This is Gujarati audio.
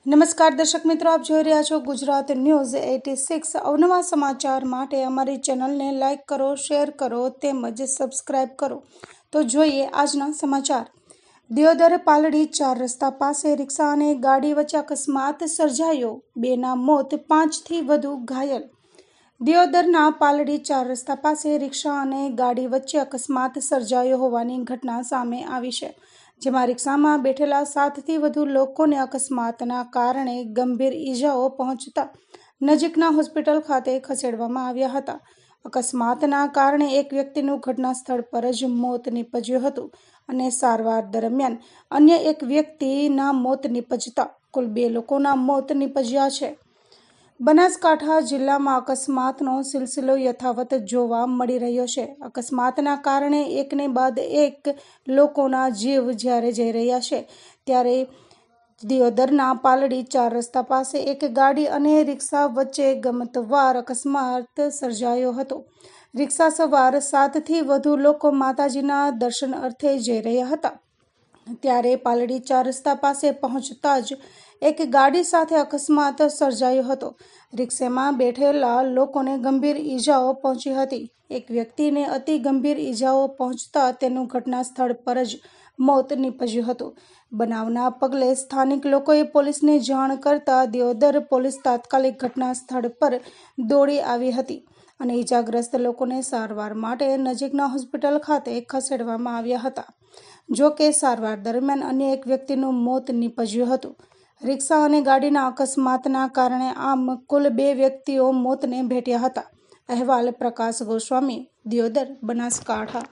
નમસ્કાર દર્શક મિત્રો, આપ જોઈ રહ્યા છો ગુજરાત ન્યૂઝ 86। અવનવા સમાચાર માટે અમારી ચેનલને લાઇક કરો, શેર કરો તેમજ સબસ્ક્રાઇબ કરો। તો જોઈએ આજના સમાચાર। દિયોદર પાલડી 4 રસ્તા પાસે રિક્ષા અને ગાડી વચ્ચે અકસ્માત સર્જાયો, 2ના મોત, 5થી વધુ ઘાયલ। દિયોદરના પાલડી 4 રસ્તા પાસે રિક્ષા અને ગાડી વચ્ચે અકસ્માત સર્જાયો હોવાની ઘટના સામે આવી છે, જેમાં રિક્ષામાં બેઠેલા 7થી વધુ લોકોને અકસ્માતના કારણે ગંભીર ઈજાઓ પહોંચતા નજીકના હોસ્પિટલ ખાતે ખસેડવામાં આવ્યા હતા। અકસ્માતના કારણે એક વ્યક્તિનું ઘટના સ્થળ પર જ મોત નીપજ્યું હતું અને સારવાર દરમિયાન અન્ય એક વ્યક્તિના મોત નીપજતા કુલ 2 લોકોના મોત નીપજ્યા છે। બનાસકાંઠા જિલ્લામાં અકસ્માતનો સિલસિલો યથાવત જોવા મળી રહ્યો છે। અકસ્માતના કારણે એકને બાદ એક લોકોના જીવ જ્યારે જઈ રહ્યા છે, ત્યારે દિયોદરના પાલડી 4 રસ્તા પાસે એક ગાડી અને રિક્ષા વચ્ચે ગમતવાર અકસ્માત સર્જાયો હતો। રિક્ષા સવાર 7થી વધુ લોકો માતાજીના દર્શન અર્થે જઈ રહ્યા હતા, ત્યારે પાલડી 4 રસ્તા પાસે પહોંચતા જ એક ગાડી સાથે અકસ્માત સર્જાયો હતો। રિક્ષામાં બેઠેલા લોકોને ગંભીર ઈજાઓ પહોંચી હતી। એક વ્યક્તિને અતિ ગંભીર ઈજાઓ પહોંચતા તેનું ઘટના સ્થળ પર જ મોત નીપજ્યું હતું। બનાવના પગલે સ્થાનિક લોકોએ પોલીસને જાણ કરતા દિયોદર પોલીસ તાત્કાલિક ઘટના સ્થળ પર દોડી આવી હતી અને ઈજાગ્રસ્ત લોકોને સારવાર માટે નજીકના હોસ્પિટલ ખાતે ખસેડવામાં આવ્યા હતા। જો કે સારવાર દરમિયાન અન્ય એક વ્યક્તિનું મોત નીપજ્યું હતું। રિક્ષા અને ગાડીના અકસ્માતના કારણે આમ કુલ 2 વ્યક્તિઓ મોતને ભેટ્યા હતા। અહેવાલ પ્રકાશ ગોસ્વામી, દિયોદર, બનાસકાંઠા।